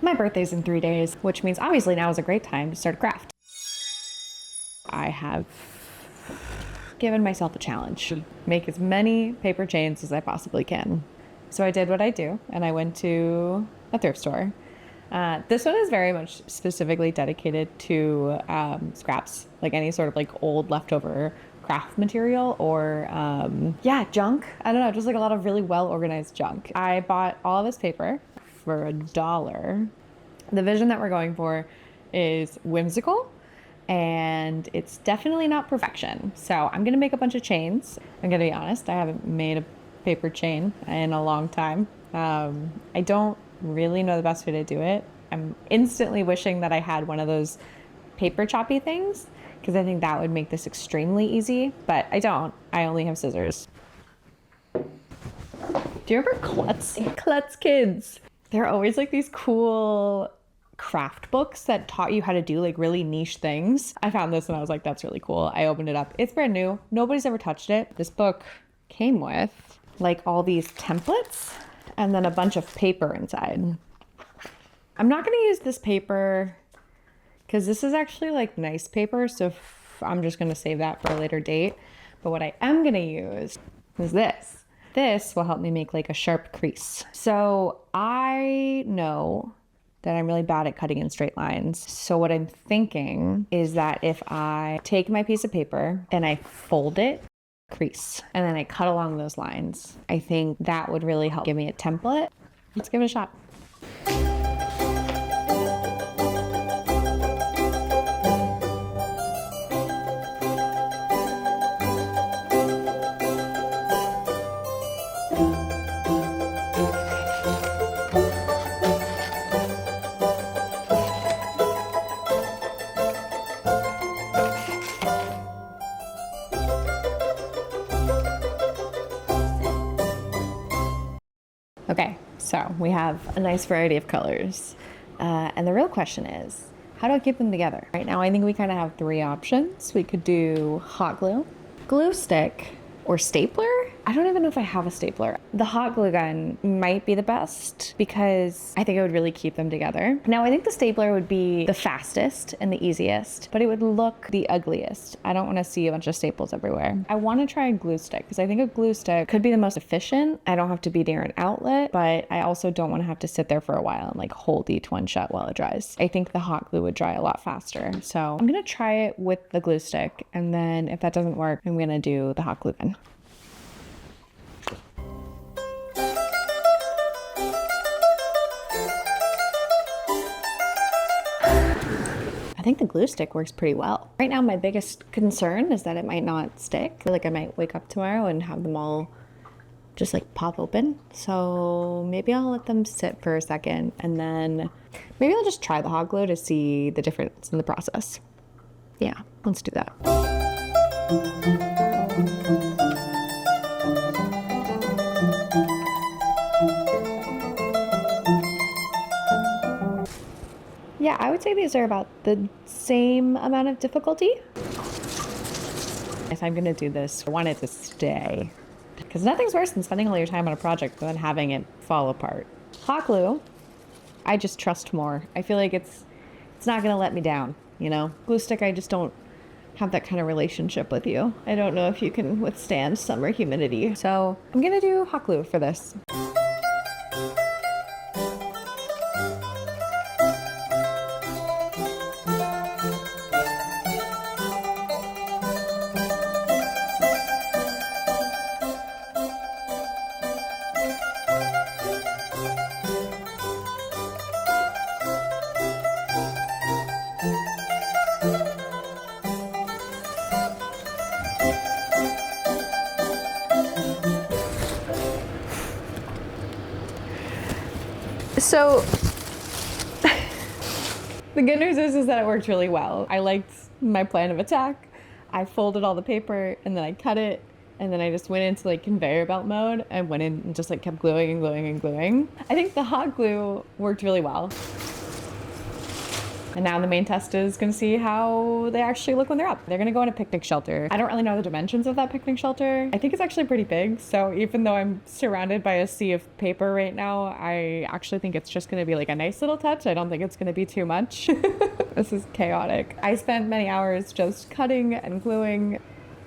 My birthday's in 3 days, which means obviously now is a great time to start a craft. I have given myself a challenge to make as many paper chains as I possibly can. So I did what I do, and I went to a thrift store. This one is very much specifically dedicated to scraps, like any sort of like old leftover craft material or yeah, junk. I don't know, just like a lot of really well organized junk. I bought all of this paper for $1. The vision that we're going for is whimsical, and it's definitely not perfection. So I'm gonna make a bunch of chains. I'm gonna be honest, I haven't made a paper chain in a long time. I don't really know the best way to do it. I'm instantly wishing that I had one of those paper choppy things, because I think that would make this extremely easy, but I don't. I only have scissors. Do you remember Klutz? Klutz Kids. There are always like these cool craft books that taught you how to do like really niche things. I found this and I was like, that's really cool. I opened it up. It's brand new. Nobody's ever touched it. This book came with like all these templates and then a bunch of paper inside. I'm not going to use this paper because this is actually like nice paper, so I'm just going to save that for a later date. But what I am going to use is this. This will help me make like a sharp crease. So I know that I'm really bad at cutting in straight lines. So what I'm thinking is that if I take my piece of paper and I fold it, crease, and then I cut along those lines, I think that would really help give me a template. Let's give it a shot. Okay, so we have a nice variety of colors. And the real question is, how do I keep them together? Right now, I think we kind of have 3 options. We could do hot glue, glue stick, or stapler. I don't even know if I have a stapler. The hot glue gun might be the best because I think it would really keep them together. Now, I think the stapler would be the fastest and the easiest, but it would look the ugliest. I don't want to see a bunch of staples everywhere. I want to try a glue stick because I think a glue stick could be the most efficient. I don't have to be near an outlet, but I also don't want to have to sit there for a while and like hold each one shut while it dries. I think the hot glue would dry a lot faster. So I'm going to try it with the glue stick. And then if that doesn't work, I'm going to do the hot glue gun. I think the glue stick works pretty well. Right now, my biggest concern is that it might not stick. I feel like I might wake up tomorrow and have them all just like pop open. So maybe I'll let them sit for a second and then maybe I'll just try the hot glue to see the difference in the process. Yeah, let's do that. Yeah, I would say these are about the same amount of difficulty. If I'm gonna do this, I want it to stay. Because nothing's worse than spending all your time on a project and then having it fall apart. Hot glue, I just trust more. I feel like it's not gonna let me down, you know? Glue stick, I just don't have that kind of relationship with you. I don't know if you can withstand summer humidity. So I'm gonna do hot glue for this. So the good news is that it worked really well. I liked my plan of attack. I folded all the paper and then I cut it and then I just went into like conveyor belt mode and went in and just like kept gluing and gluing and gluing. I think the hot glue worked really well. And now the main test is gonna see how they actually look when they're up. They're gonna go in a picnic shelter. I don't really know the dimensions of that picnic shelter. I think it's actually pretty big. So even though I'm surrounded by a sea of paper right now, I actually think it's just gonna be like a nice little touch. I don't think it's gonna be too much. This is chaotic. I spent many hours just cutting and gluing.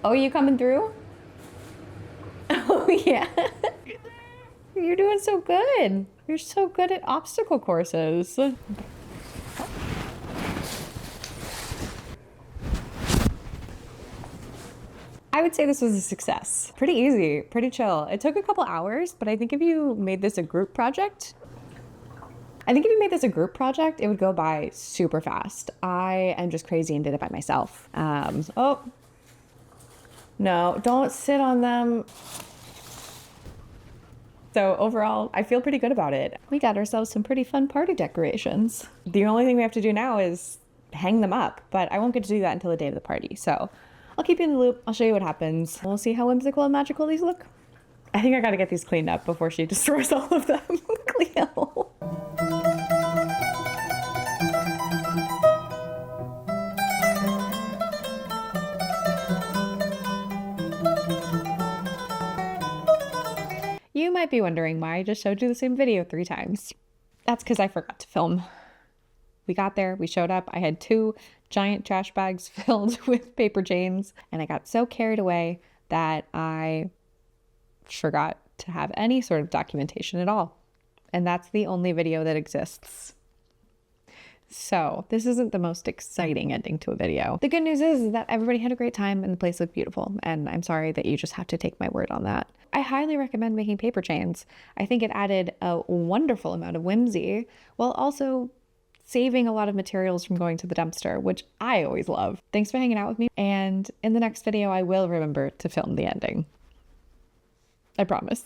Oh, you coming through? Oh yeah. You're doing so good. You're so good at obstacle courses. I would say this was a success. Pretty easy, pretty chill. It took a couple hours, but I think if you made this a group project, it would go by super fast. I am just crazy and did it by myself. Oh, no, don't sit on them. So overall, I feel pretty good about it. We got ourselves some pretty fun party decorations. The only thing we have to do now is hang them up, but I won't get to do that until the day of the party. So I'll keep you in the loop. I'll show you what happens. We'll see how whimsical and magical these look. I think I gotta get these cleaned up before she destroys all of them. Cleo. You might be wondering why I just showed you the same video 3 times. That's because I forgot to film. We got there, we showed up, I had 2 giant trash bags filled with paper chains, and I got so carried away that I forgot to have any sort of documentation at all. And that's the only video that exists. So this isn't the most exciting ending to a video. The good news is that everybody had a great time and the place looked beautiful, and I'm sorry that you just have to take my word on that. I highly recommend making paper chains. I think it added a wonderful amount of whimsy while also saving a lot of materials from going to the dumpster, which I always love. Thanks for hanging out with me, and in the next video I will remember to film the ending. I promise.